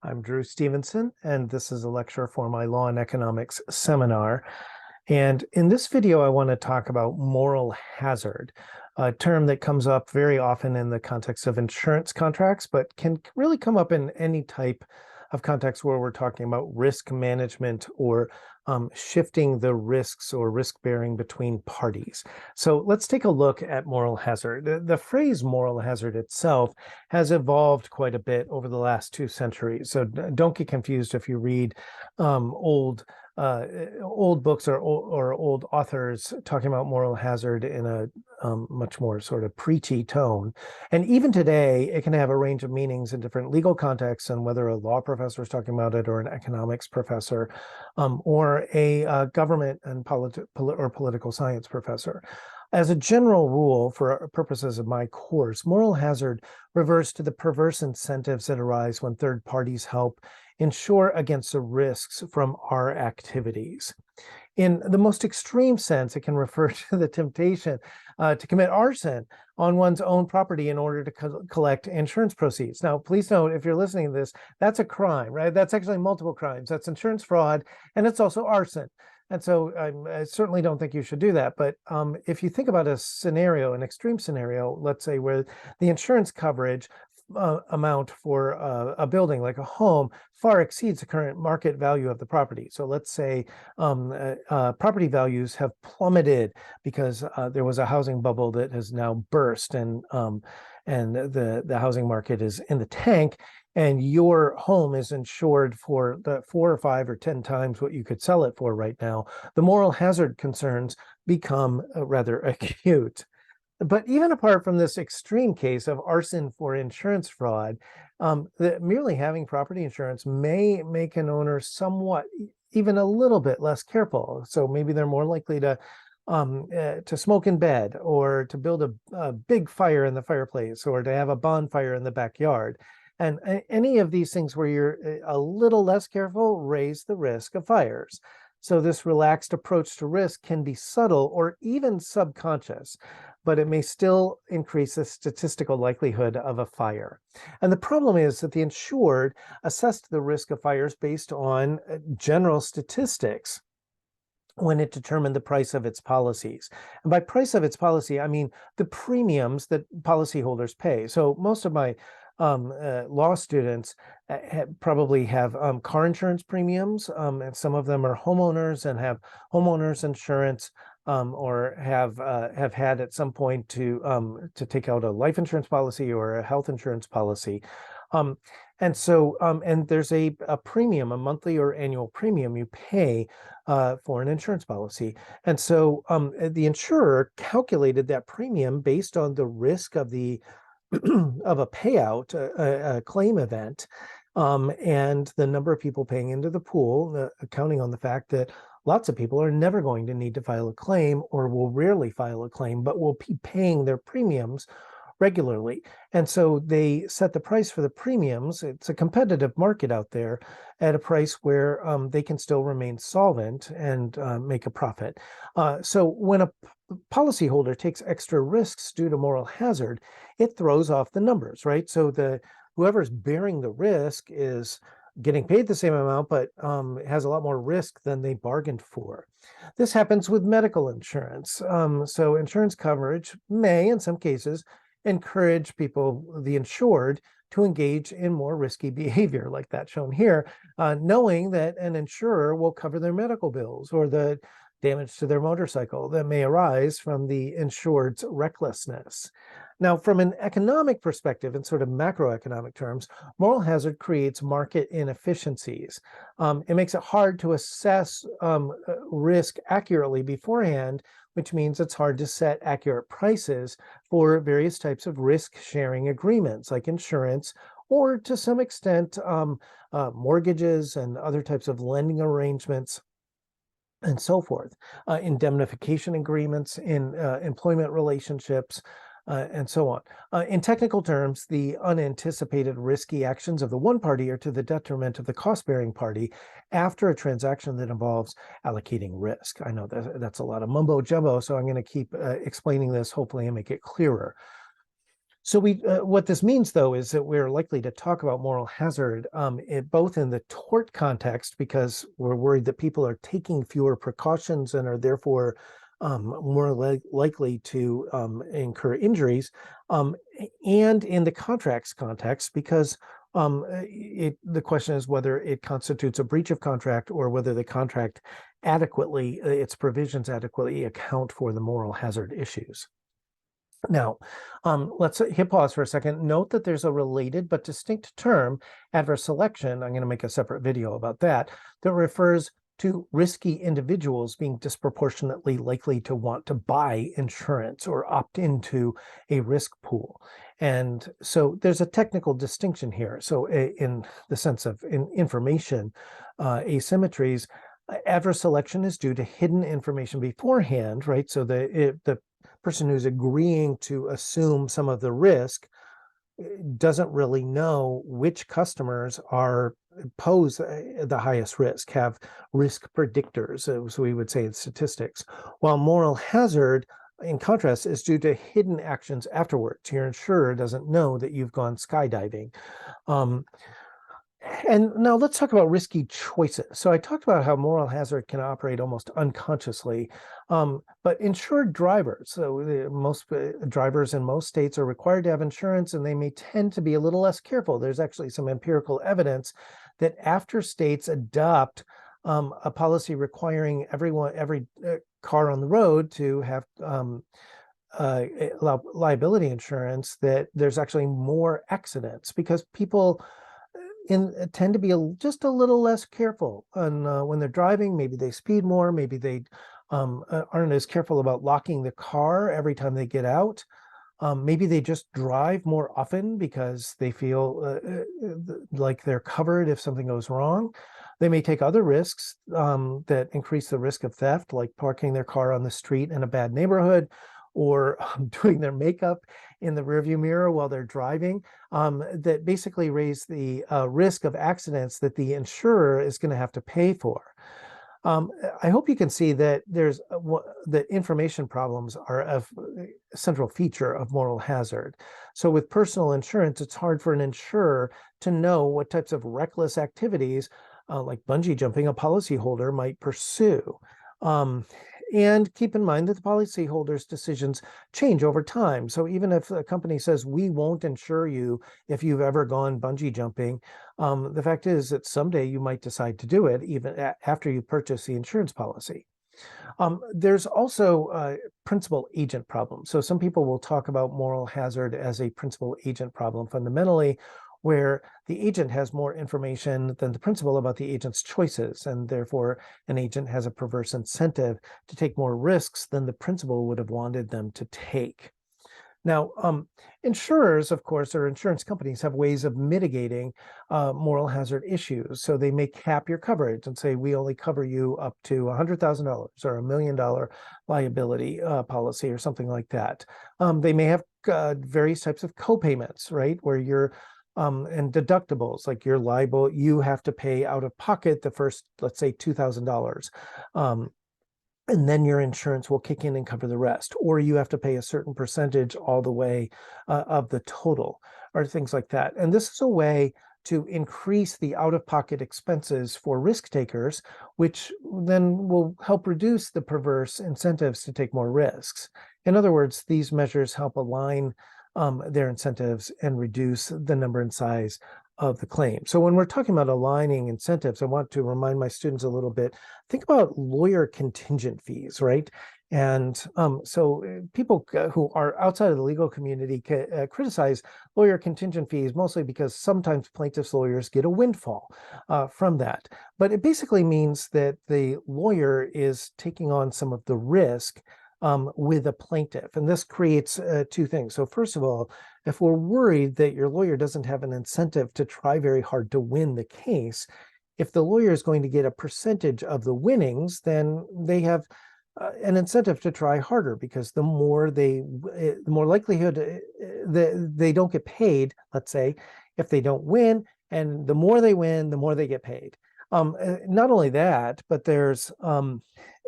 I'm Drew Stevenson, and this is a lecture for my Law and Economics seminar. And in this video, I want to talk about moral hazard, a term that comes up very often in the context of insurance contracts, but can really come up in any type of context where we're talking about risk management or shifting the risks or risk bearing between parties. So let's take a look at moral hazard. The phrase moral hazard itself has evolved quite a bit over the last 2 centuries. So don't get confused if you read old books or old authors talking about moral hazard in a much more sort of preachy tone. And even today, it can have a range of meanings in different legal contexts, and whether a law professor is talking about it or an economics professor or a government and political science professor. As a general rule, for purposes of my course, moral hazard refers to the perverse incentives that arise when third parties help insure against the risks from our activities. In the most extreme sense, it can refer to the temptation to commit arson on one's own property in order to collect insurance proceeds. Now, please note, if you're listening to this, that's a crime, right? That's actually multiple crimes. That's insurance fraud, and it's also arson. And so I certainly don't think you should do that. But if you think about a scenario, an extreme scenario, let's say where the insurance coverage amount for a building like a home far exceeds the current market value of the property. So let's say property values have plummeted because there was a housing bubble that has now burst, and the housing market is in the tank, and your home is insured for the 4 or 5 or 10 times what you could sell it for right now. The moral hazard concerns become rather acute. But even apart from this extreme case of arson for insurance fraud, merely having property insurance may make an owner somewhat, even a little bit less careful. So maybe they're more likely to smoke in bed, or to build a big fire in the fireplace, or to have a bonfire in the backyard. And any of these things where you're a little less careful raise the risk of fires. So this relaxed approach to risk can be subtle or even subconscious, but it may still increase the statistical likelihood of a fire. And the problem is that the insured assessed the risk of fires based on general statistics when it determined the price of its policies. And by price of its policy, I mean the premiums that policyholders pay. So most of my law students probably have car insurance premiums, and some of them are homeowners and have homeowners insurance, or have had at some point to take out a life insurance policy or a health insurance policy. And there's a premium, a monthly or annual premium you pay for an insurance policy. And so the insurer calculated that premium based on the risk of the of a payout, a claim event, and the number of people paying into the pool, accounting on the fact that lots of people are never going to need to file a claim, or will rarely file a claim, but will be paying their premiums regularly. And so they set the price for the premiums. It's a competitive market out there, at a price where they can still remain solvent and make a profit. So when a policyholder takes extra risks due to moral hazard, it throws off the numbers, right? So whoever's bearing the risk is getting paid the same amount, but has a lot more risk than they bargained for. This happens with medical insurance. So insurance coverage may, in some cases, encourage people, the insured, to engage in more risky behavior, like that shown here, knowing that an insurer will cover their medical bills or the damage to their motorcycle that may arise from the insured's recklessness. Now, from an economic perspective, in sort of macroeconomic terms, moral hazard creates market inefficiencies. It makes it hard to assess risk accurately beforehand, which means it's hard to set accurate prices for various types of risk-sharing agreements like insurance, or to some extent mortgages and other types of lending arrangements, and so forth, indemnification agreements in employment relationships, and so on. In technical terms, the unanticipated risky actions of the one party are to the detriment of the cost-bearing party after a transaction that involves allocating risk. I know that's a lot of mumbo jumbo, so I'm going to keep explaining this, hopefully, and make it clearer. So what this means, though, is that we're likely to talk about moral hazard, both in the tort context, because we're worried that people are taking fewer precautions and are therefore more likely to incur injuries, and in the contracts context, because the question is whether it constitutes a breach of contract or whether the contract its provisions adequately account for the moral hazard issues. Now, let's hit pause for a second. Note that there's a related but distinct term, adverse selection. I'm going to make a separate video about that refers to risky individuals being disproportionately likely to want to buy insurance or opt into a risk pool. And so there's a technical distinction here. So in the sense of information asymmetries, adverse selection is due to hidden information beforehand, right? So the person who's agreeing to assume some of the risk doesn't really know which customers pose the highest risk, have risk predictors, as we would say in statistics. While moral hazard, in contrast, is due to hidden actions afterwards. Your insurer doesn't know that you've gone skydiving. And now let's talk about risky choices. So I talked about how moral hazard can operate almost unconsciously, but insured drivers, so most drivers in most states are required to have insurance, and they may tend to be a little less careful. There's actually some empirical evidence that after states adopt a policy requiring every car on the road to have liability insurance, that there's actually more accidents because people tend to be just a little less careful when they're driving. Maybe they speed more. Maybe they aren't as careful about locking the car every time they get out. Maybe they just drive more often because they feel like they're covered if something goes wrong. They may take other risks that increase the risk of theft, like parking their car on the street in a bad neighborhood, or doing their makeup in the rearview mirror while they're driving, that basically raise the risk of accidents that the insurer is going to have to pay for. I hope you can see that that information problems are a central feature of moral hazard. So with personal insurance, it's hard for an insurer to know what types of reckless activities, like bungee jumping, a policyholder might pursue. And keep in mind that the policyholder's decisions change over time. So even if a company says, we won't insure you if you've ever gone bungee jumping, the fact is that someday you might decide to do it even after you purchase the insurance policy. There's also principal agent problems. So some people will talk about moral hazard as a principal agent problem fundamentally, where the agent has more information than the principal about the agent's choices, and therefore an agent has a perverse incentive to take more risks than the principal would have wanted them to take. Now, insurers, of course, or insurance companies have ways of mitigating moral hazard issues. So they may cap your coverage and say, we only cover you up to $100,000 or $1 million liability policy or something like that. They may have various types of co-payments, right, where you're and deductibles, like you're liable, you have to pay out of pocket the first, let's say, $2,000. And then your insurance will kick in and cover the rest, or you have to pay a certain percentage all the way of the total, or things like that. And this is a way to increase the out-of-pocket expenses for risk takers, which then will help reduce the perverse incentives to take more risks. In other words, these measures help align their incentives and reduce the number and size of the claim. So when we're talking about aligning incentives, I want to remind my students a little bit, think about lawyer contingent fees, right? And so people who are outside of the legal community criticize lawyer contingent fees mostly because sometimes plaintiffs' lawyers get a windfall from that. But it basically means that the lawyer is taking on some of the risk with a plaintiff. And this creates two things. So first of all, if we're worried that your lawyer doesn't have an incentive to try very hard to win the case, if the lawyer is going to get a percentage of the winnings, then they have an incentive to try harder, because the more likelihood they don't get paid, let's say, if they don't win, and the more they win, the more they get paid. Not only that, but there's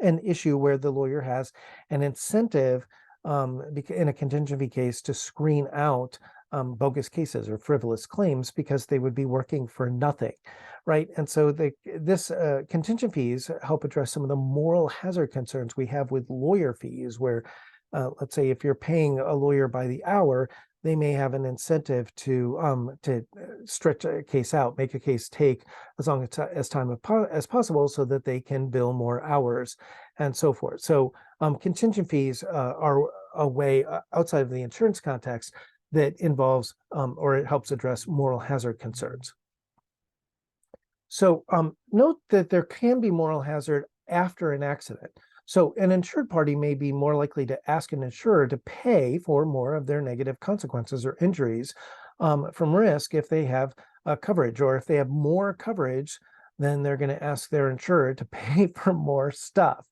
an issue where the lawyer has an incentive in a contingency case to screen out bogus cases or frivolous claims because they would be working for nothing, right? And so this contingent fees help address some of the moral hazard concerns we have with lawyer fees, where let's say if you're paying a lawyer by the hour, they may have an incentive to stretch a case out, make a case take as long as time as possible, so that they can bill more hours, and so forth. So contingent fees are a way outside of the insurance context that involves or it helps address moral hazard concerns. So note that there can be moral hazard after an accident. So an insured party may be more likely to ask an insurer to pay for more of their negative consequences or injuries from risk if they have coverage, or if they have more coverage, then they're going to ask their insurer to pay for more stuff.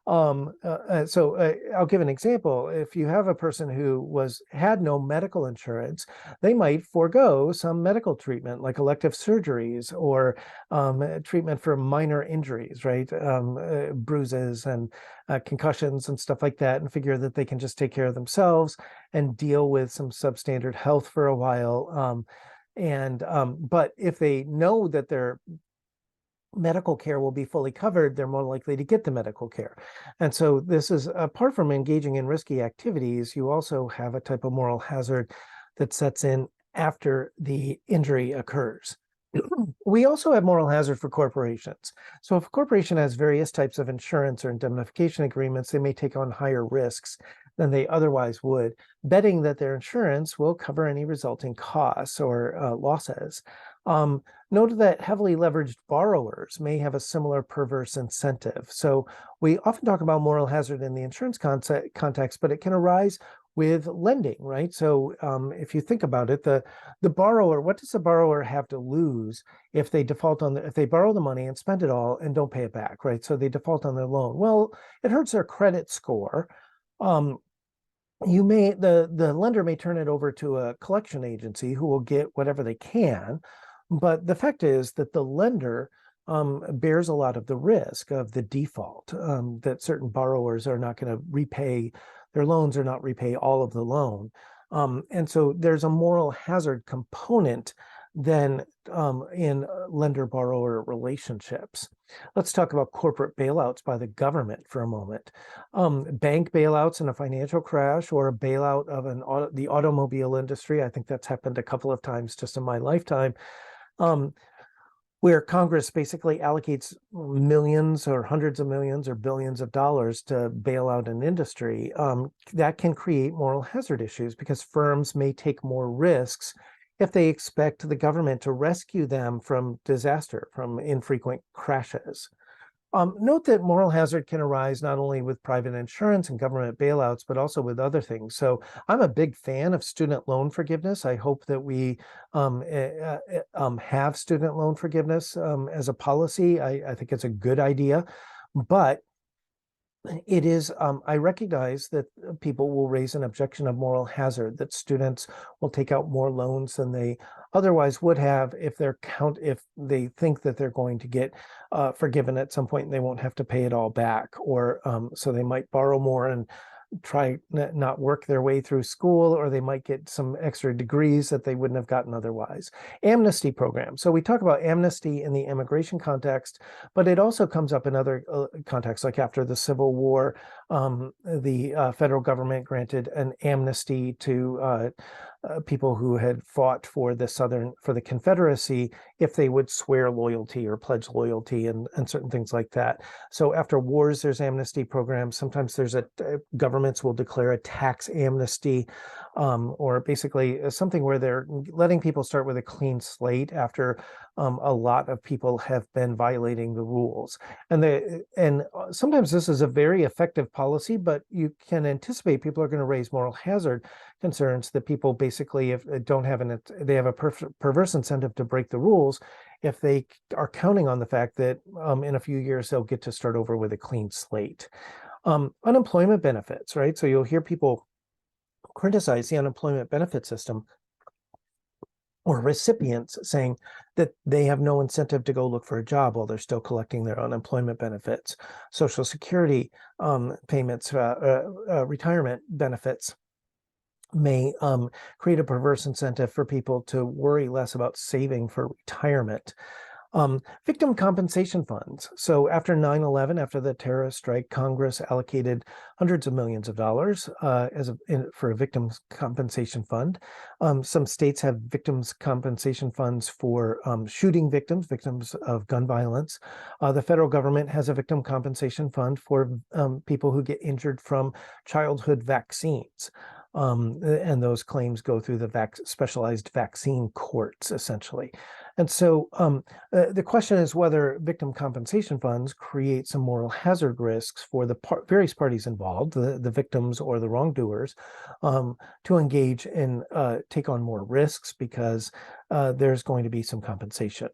So I'll give an example. If you have a person who had no medical insurance, they might forego some medical treatment like elective surgeries or treatment for minor injuries, right? Bruises and concussions and stuff like that, and figure that they can just take care of themselves and deal with some substandard health for a while. But if they know that their medical care will be fully covered, they're more likely to get the medical care. And so this is, apart from engaging in risky activities, you also have a type of moral hazard that sets in after the injury occurs. We also have moral hazard for corporations. So if a corporation has various types of insurance or indemnification agreements, they may take on higher risks than they otherwise would, betting that their insurance will cover any resulting costs or losses. Note that heavily leveraged borrowers may have a similar perverse incentive. So we often talk about moral hazard in the insurance context, but it can arise with lending, right? So if you think about it, the borrower, what does the borrower have to lose if they default if they borrow the money and spend it all and don't pay it back, right? So they default on their loan. Well, it hurts their credit score. The lender may turn it over to a collection agency who will get whatever they can. But the fact is that the lender bears a lot of the risk of the default, that certain borrowers are not going to repay their loans or not repay all of the loan. And so there's a moral hazard component then in lender-borrower relationships. Let's talk about corporate bailouts by the government for a moment. Bank bailouts in a financial crash, or a bailout of the automobile industry. I think that's happened a couple of times just in my lifetime. Where Congress basically allocates millions or hundreds of millions or billions of dollars to bail out an industry, that can create moral hazard issues because firms may take more risks if they expect the government to rescue them from disaster, from infrequent crashes. Note that moral hazard can arise not only with private insurance and government bailouts, but also with other things. So I'm a big fan of student loan forgiveness. I hope that we have student loan forgiveness as a policy. I think it's a good idea, but it is, I recognize that people will raise an objection of moral hazard, that students will take out more loans than they otherwise would have if they think that they're going to get forgiven at some point and they won't have to pay it all back, or so they might borrow more and try not work their way through school, or they might get some extra degrees that they wouldn't have gotten otherwise. Amnesty programs. So we talk about amnesty in the immigration context, but it also comes up in other contexts, like after the Civil War, the federal government granted an amnesty to people who had fought for the Confederacy if they would swear loyalty or pledge loyalty and certain things like that. So after wars, there's amnesty programs. Sometimes there's governments will declare a tax amnesty, or basically something where they're letting people start with a clean slate after a lot of people have been violating the rules. And sometimes this is a very effective policy, but you can anticipate people are going to raise moral hazard concerns, that people basically, if they have a perverse incentive to break the rules if they are counting on the fact that in a few years they'll get to start over with a clean slate. Unemployment benefits, right? So you'll hear people criticize the unemployment benefit system or recipients saying that they have no incentive to go look for a job while they're still collecting their unemployment benefits, Social Security payments, retirement benefits may create a perverse incentive for people to worry less about saving for retirement. Victim compensation funds. So after 9/11, after the terrorist strike, Congress allocated hundreds of millions of dollars for a victims compensation fund. Some states have victims compensation funds for shooting victims, victims of gun violence. The federal government has a victim compensation fund for people who get injured from childhood vaccines. And those claims go through the specialized vaccine courts, essentially. And so the question is whether victim compensation funds create some moral hazard risks for the various parties involved, the victims or the wrongdoers, to engage in take on more risks because there's going to be some compensation.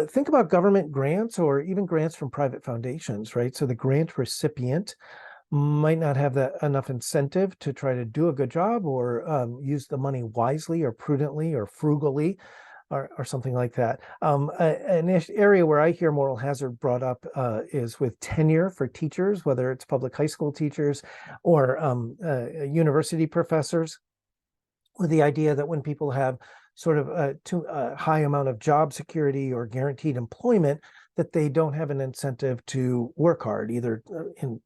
Think about government grants or even grants from private foundations, right? So the grant recipient might not have enough incentive to try to do a good job or use the money wisely or prudently or frugally or something like that. An area where I hear moral hazard brought up is with tenure for teachers, whether it's public high school teachers or university professors, with the idea that when people have sort of a high amount of job security or guaranteed employment, that they don't have an incentive to work hard, either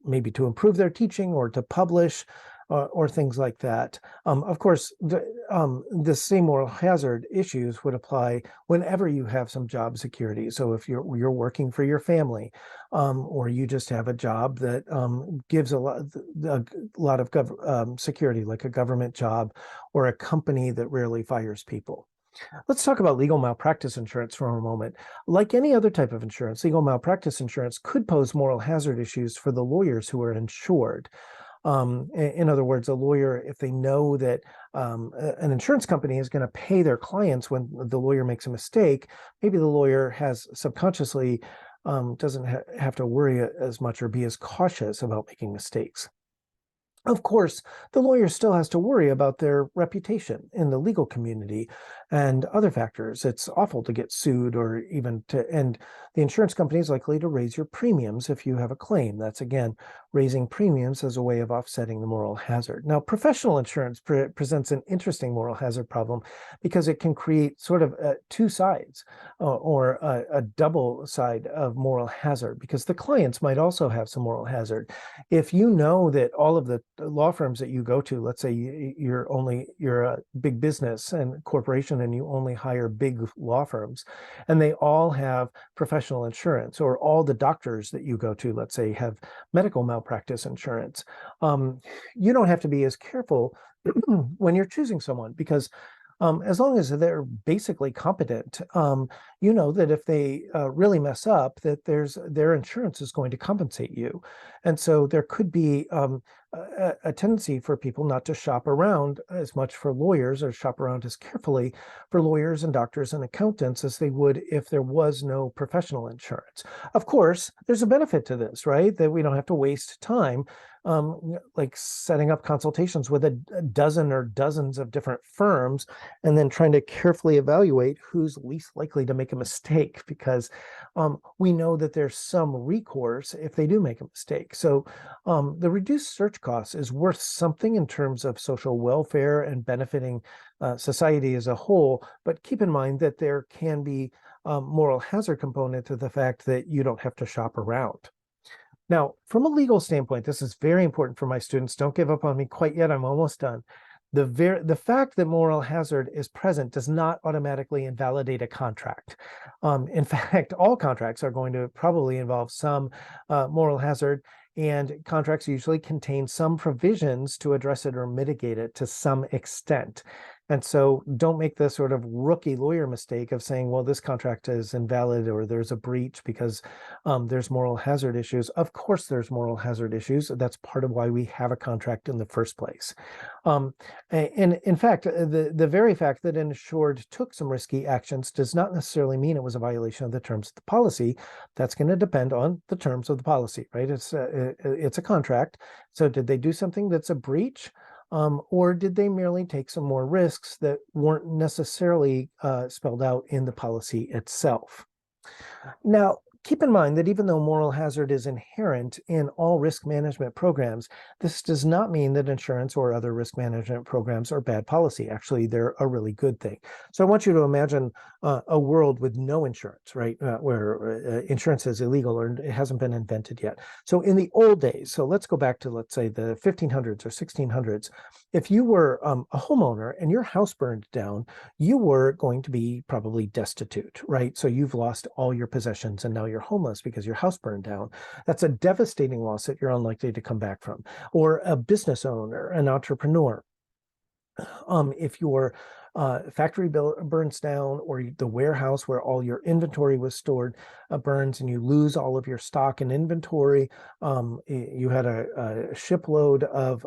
maybe to improve their teaching or to publish or things like that. Of course, the same moral hazard issues would apply whenever you have some job security. So if you're working for your family, or you just have a job that gives a lot of security, like a government job or a company that rarely fires people. Let's talk about legal malpractice insurance for a moment. Like any other type of insurance, legal malpractice insurance could pose moral hazard issues for the lawyers who are insured. In other words, a lawyer, if they know that an insurance company is going to pay their clients when the lawyer makes a mistake, maybe the lawyer has subconsciously doesn't have to worry as much or be as cautious about making mistakes. Of course, the lawyer still has to worry about their reputation in the legal community and other factors. It's awful to get sued and the insurance company is likely to raise your premiums if you have a claim. That's, again, raising premiums as a way of offsetting the moral hazard. Now, professional insurance presents an interesting moral hazard problem because it can create sort of two sides or a double side of moral hazard, because the clients might also have some moral hazard. If you know that all of the law firms that you go to, let's say you're a big business and corporation and you only hire big law firms, and they all have professional insurance, or all the doctors that you go to, let's say, have medical malpractice insurance, you don't have to be as careful when you're choosing someone, because as long as they're basically competent, you know that if they really mess up, that their insurance is going to compensate you. And so there could be a tendency for people not to shop around as much for lawyers, or shop around as carefully for lawyers and doctors and accountants as they would if there was no professional insurance. Of course, there's a benefit to this, right? That we don't have to waste time like setting up consultations with a dozen or dozens of different firms and then trying to carefully evaluate who's least likely to make a mistake, because we know that there's some recourse if they do make a mistake. So the reduced search costs is worth something in terms of social welfare and benefiting society as a whole, but keep in mind that there can be moral hazard component to the fact that you don't have to shop around. Now, from a legal standpoint, this is very important for my students. Don't give up on me quite yet. I'm almost done. The fact that moral hazard is present does not automatically invalidate a contract. In fact, all contracts are going to probably involve some moral hazard, and contracts usually contain some provisions to address it or mitigate it to some extent. And so don't make the sort of rookie lawyer mistake of saying, well, this contract is invalid or there's a breach because there's moral hazard issues. Of course, there's moral hazard issues. That's part of why we have a contract in the first place. And in fact, the very fact that an insured took some risky actions does not necessarily mean it was a violation of the terms of the policy. That's going to depend on the terms of the policy, right? It's a contract. So did they do something that's a breach? or did they merely take some more risks that weren't necessarily spelled out in the policy itself? Now, keep in mind that even though moral hazard is inherent in all risk management programs, this does not mean that insurance or other risk management programs are bad policy. Actually, they're a really good thing. So I want you to imagine a world with no insurance, right? Where insurance is illegal or it hasn't been invented yet. So in the old days, so let's go back to, let's say, the 1500s or 1600s. If you were a homeowner and your house burned down, you were going to be probably destitute, right? So you've lost all your possessions and now you're homeless because your house burned down. That's a devastating loss that you're unlikely to come back from. Or a business owner, an entrepreneur. If your factory burns down, or the warehouse where all your inventory was stored burns and you lose all of your stock and inventory, you had a shipload of,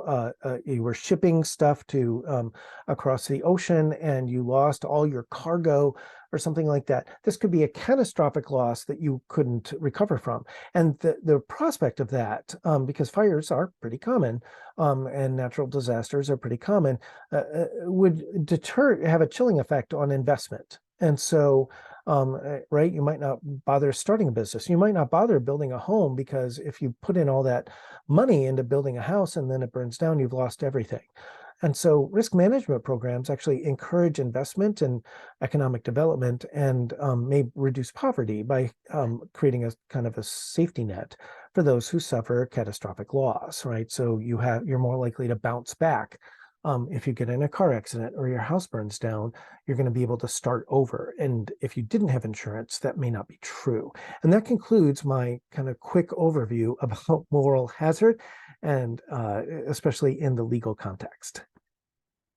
you were shipping stuff to across the ocean and you lost all your cargo or something like that. This could be a catastrophic loss that you couldn't recover from. And the prospect of that, because fires are pretty common and natural disasters are pretty common, would have a chilling effect on investment. And so, right, you might not bother starting a business. You might not bother building a home, because if you put in all that money into building a house and then it burns down, you've lost everything. And so risk management programs actually encourage investment and economic development, and may reduce poverty by creating a kind of a safety net for those who suffer catastrophic loss, right? So you're more likely to bounce back. If you get in a car accident or your house burns down, you're going to be able to start over. And if you didn't have insurance, that may not be true. And that concludes my kind of quick overview about moral hazard, and especially in the legal context.